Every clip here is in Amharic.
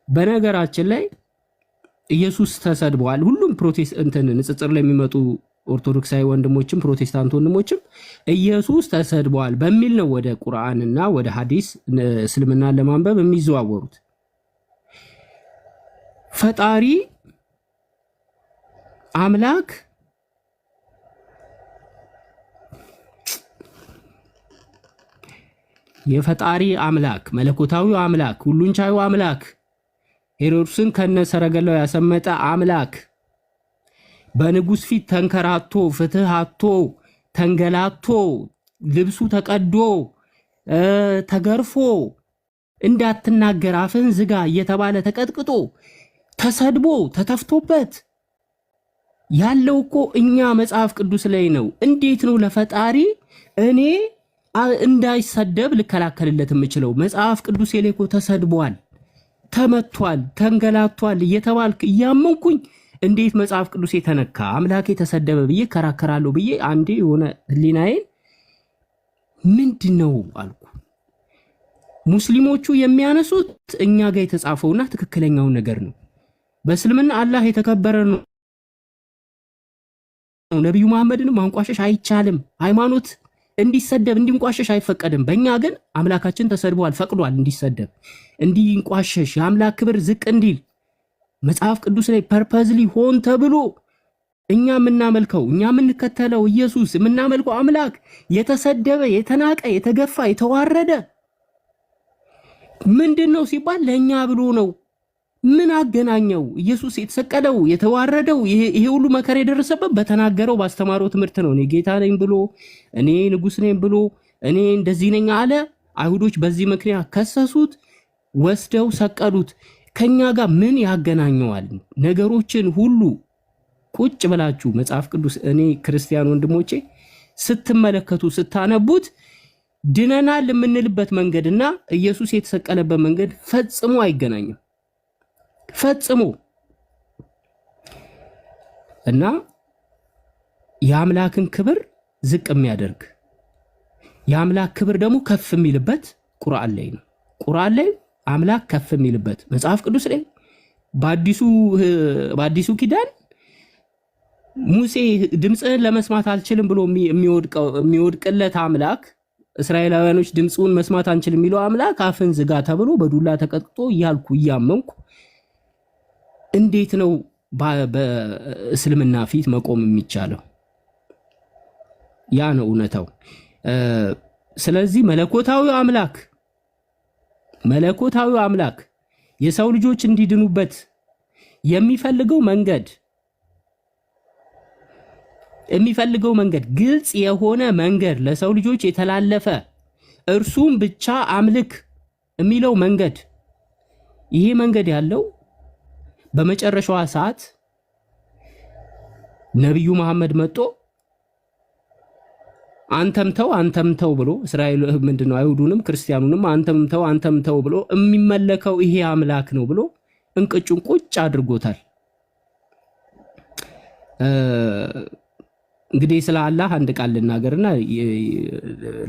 በነገራችን ላይ ኢየሱስ ተሰድቧል። ሁሉም ፕሮቴስታንት ንጽጽር ላይ የሚመጡ ኦርቶዶክሳዊ ወንድሞችም ፕሮቴስታንት ወንድሞችም ኢየሱስ ተሰድቧል በሚል ነው ወደ ቁርአንና ወደ ሐዲስ እስልምናን ለማንበብ የሚዘዋወሩት። ፈጣሪ አምላክ የፈጣሪ አምላክ መለኮታዊ አምላክ ሁሉን ቻዩ አምላክ ሄሮድስን ከነሰረገላው ያሰመጠ አምላክ በንጉስ ፊት ተንከራቶ ፍትህ አጥቶ ተንገላቶ ልብሱ ተቀዶ ተገርፎ እንዳትናገር አፍን ዝጋ እየተባለ ተቀጥቅጦ ተሰድቦ ተተፍቶበት ያለው እኮ እኛ መጽሐፍ ቅዱስ ላይ ነው። እንዴት ነው ለፈጣሪ እኔ እንዳይሰደብ ልከላከልለት የምችለው? መጽሐፍ ቅዱስ ላይ እኮ ተሰድቧል፣ ተመቷል፣ ተንገላቷል እየተባልክ እያመንኩኝ እንዴት መጽሐፍ ቅዱስ የተነካ አምላኬ ተሰደበ ብዬ ከራከራለሁ ብዬ አንዴ የሆነ ህሊናዬን ምንድነው አልኩ። ሙስሊሞቹ የሚያነሱት እኛ ጋር የተጻፈውና ትክክለኛው ነገር ነው። በእስልምና አላህ የተከበረ ነው፣ ነብዩ መሐመድን ማንቋሸሽ አይቻልም፣ ሃይማኖት እንዲሰደብ እንዲንቋሸሽ አይፈቀድም። በእኛ ግን አምላካችን ተሰድቧል፣ ፈቅዷል እንዲሰደብ እንዲንቋሸሽ የአምላክ ክብር ዝቅ እንዲል መጽሐፍ ቅዱስ ላይ ፐርፐዝሊ ሆን ተብሎ እኛ የምናመልከው እኛ የምንከተለው ኢየሱስ የምናመልከው አምላክ የተሰደበ የተናቀ የተገፋ የተዋረደ ምንድነው ሲባል ለኛ ብሎ ነው። ምን አገናኘው? ኢየሱስ የተሰቀለው የተዋረደው ይሄ ሁሉ መከራ የደረሰበት በተናገረው ባስተማረው ትምህርት ነው። እኔ ጌታ ነኝ ብሎ እኔ ንጉስ ነኝ ብሎ እኔ እንደዚህ ነኝ አለ። አይሁዶች በዚህ ምክንያት ከሰሱት፣ ወስደው ሰቀሉት። ከኛ ጋር ምን ያገናኘዋል? ነገሮችን ሁሉ ቁጭ ብላችሁ መጽሐፍ ቅዱስ እኔ ክርስቲያን ወንድሞቼ ስትመለከቱ ስታነቡት ድነናል የምንልበት መንገድና ኢየሱስ የተሰቀለበት መንገድ ፈጽሞ አይገናኝም። ፈጽሞ እና የአምላክን ክብር ዝቅ የሚያደርግ የአምላክ ክብር ደግሞ ከፍ የሚልበት ቁርአን ላይ ነው። ቁርአን ላይ አምላክ ከፍ የሚልበት መጽሐፍ ቅዱስ ላይ በአዲሱ ኪዳን ሙሴ ድምፅህን ለመስማት አልችልም ብሎ የሚወድቅለት አምላክ እስራኤላውያኖች ድምፁን መስማት አንችልም የሚለው አምላክ አፍን ዝጋ ተብሎ በዱላ ተቀጥቅጦ እያልኩ እያመንኩ እንዴት ነው በእስልምና ፊት መቆም የሚቻለው? ያ ነው እውነታው። ስለዚህ መለኮታዊ አምላክ የሰው ልጆች እንዲድኑበት የሚፈልገው መንገድ ግልጽ የሆነ መንገድ ለሰው ልጆች የተላለፈ እርሱም ብቻ አምልክ የሚለው መንገድ ይሄ መንገድ ያለው በመጨረሻዋ ሰዓት ነብዩ መሐመድ መጥቶ አንተም ተው ብሎ እስራኤል ምንድነው አይሁዱንም ክርስቲያኑንም አንተም ተው ብሎ የሚመለከው ይሄ አምላክ ነው ብሎ እንቅጩን ቁጭ አድርጎታል። እንግዲህ ስለ አላህ አንድ ቃል ልናገርና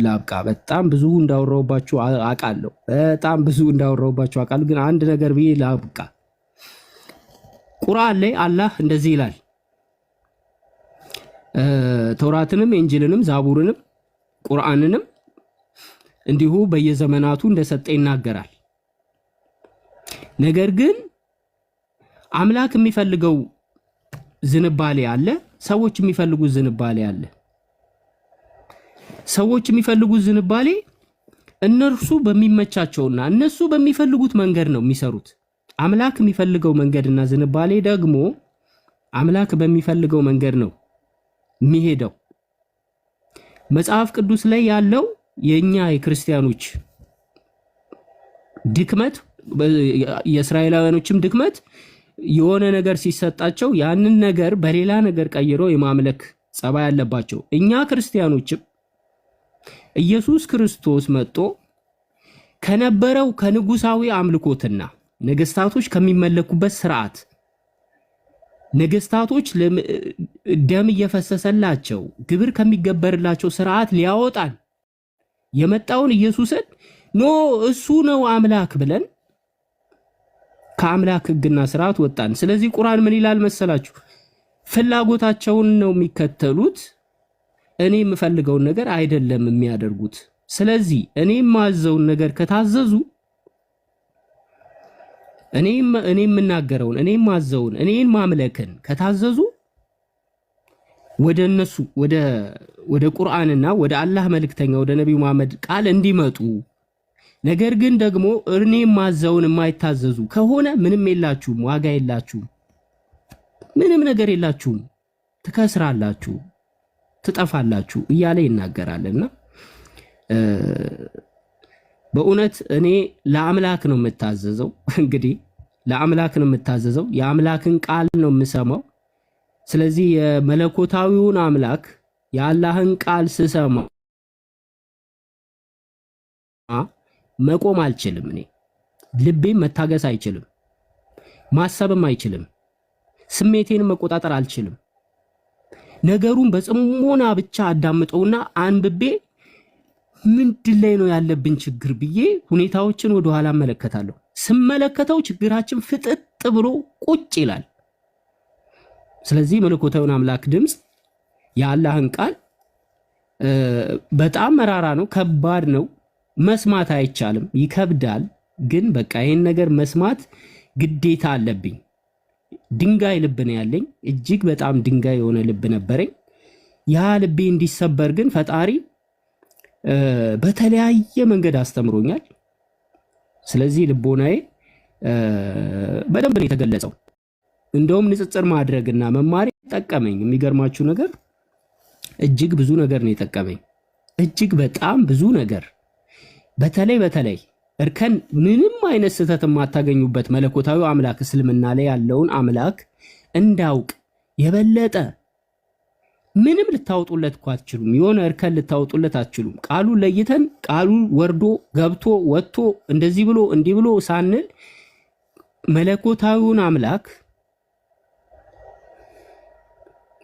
ላብቃ። በጣም ብዙ እንዳወራውባችሁ አውቃለሁ። ግን አንድ ነገር ብዬ ላብቃ። ቁርአን ላይ አላህ እንደዚህ ይላል። ተውራትንም ኢንጂልንም ዛቡርንም ቁርአንንም እንዲሁ በየዘመናቱ እንደሰጠ ይናገራል። ነገር ግን አምላክ የሚፈልገው ዝንባሌ አለ፣ ሰዎች የሚፈልጉት ዝንባሌ አለ። ሰዎች የሚፈልጉት ዝንባሌ እነርሱ በሚመቻቸውና እነሱ በሚፈልጉት መንገድ ነው የሚሰሩት። አምላክ የሚፈልገው መንገድና ዝንባሌ ደግሞ አምላክ በሚፈልገው መንገድ ነው የሚሄደው። መጽሐፍ ቅዱስ ላይ ያለው የኛ የክርስቲያኖች ድክመት የእስራኤላውያኖችም ድክመት የሆነ ነገር ሲሰጣቸው ያንን ነገር በሌላ ነገር ቀይሮ የማምለክ ጸባይ ያለባቸው። እኛ ክርስቲያኖችም ኢየሱስ ክርስቶስ መጥቶ ከነበረው ከንጉሳዊ አምልኮትና ነገስታቶች ከሚመለኩበት ስርዓት ነገስታቶች ደም እየፈሰሰላቸው ግብር ከሚገበርላቸው ስርዓት ሊያወጣን የመጣውን ኢየሱስን እሱ ነው አምላክ ብለን ከአምላክ ሕግና ስርዓት ወጣን። ስለዚህ ቁርአን ምን ይላል መሰላችሁ? ፍላጎታቸውን ነው የሚከተሉት፣ እኔ የምፈልገውን ነገር አይደለም የሚያደርጉት። ስለዚህ እኔ የማዘውን ነገር ከታዘዙ፣ እኔ የምናገረውን፣ እኔ የማዘውን፣ እኔን ማምለክን ከታዘዙ ወደ እነሱ ወደ ቁርአንና ወደ አላህ መልእክተኛ ወደ ነብዩ መሐመድ ቃል እንዲመጡ። ነገር ግን ደግሞ እኔ የማዘውን የማይታዘዙ ከሆነ ምንም የላችሁም፣ ዋጋ የላችሁም፣ ምንም ነገር የላችሁም፣ ትከስራላችሁ፣ ትጠፋላችሁ እያለ ይናገራልና በእውነት እኔ ለአምላክ ነው የምታዘዘው። እንግዲህ ለአምላክ ነው የምታዘዘው፣ የአምላክን ቃል ነው የምሰማው። ስለዚህ የመለኮታዊውን አምላክ የአላህን ቃል ስሰማ መቆም አልችልም። እኔ ልቤም መታገስ አይችልም፣ ማሰብም አይችልም፣ ስሜቴን መቆጣጠር አልችልም። ነገሩን በጽሞና ብቻ አዳምጠውና አንብቤ ምንድን ላይ ነው ያለብን ችግር ብዬ ሁኔታዎችን ወደኋላ እመለከታለሁ። ስመለከተው ችግራችን ፍጥጥ ብሎ ቁጭ ይላል። ስለዚህ መለኮታዊውን አምላክ ድምፅ የአላህን ቃል በጣም መራራ ነው፣ ከባድ ነው፣ መስማት አይቻልም፣ ይከብዳል። ግን በቃ ይህን ነገር መስማት ግዴታ አለብኝ። ድንጋይ ልብ ነው ያለኝ፣ እጅግ በጣም ድንጋይ የሆነ ልብ ነበረኝ። ያ ልቤ እንዲሰበር ግን ፈጣሪ በተለያየ መንገድ አስተምሮኛል። ስለዚህ ልቦናዬ በደንብ ነው የተገለጸው። እንደውም ንጽጽር ማድረግና መማር ጠቀመኝ። የሚገርማችሁ ነገር እጅግ ብዙ ነገር ነው የጠቀመኝ፣ እጅግ በጣም ብዙ ነገር። በተለይ እርከን ምንም አይነት ስህተት የማታገኙበት መለኮታዊ አምላክ እስልምና ላይ ያለውን አምላክ እንዳውቅ የበለጠ ምንም ልታወጡለት እኮ አትችሉም። የሆነ እርከን ልታወጡለት አትችሉም። ቃሉ ለይተን ቃሉ ወርዶ ገብቶ ወጥቶ እንደዚህ ብሎ እንዲህ ብሎ ሳንል መለኮታዊውን አምላክ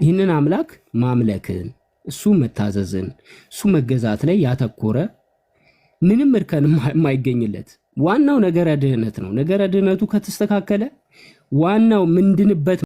ይህንን አምላክ ማምለክን፣ እሱ መታዘዝን፣ እሱ መገዛት ላይ ያተኮረ ምንም እርከን የማይገኝለት ዋናው ነገረ ድህነት ነው። ነገረ ድህነቱ ከተስተካከለ ዋናው ምንድንበት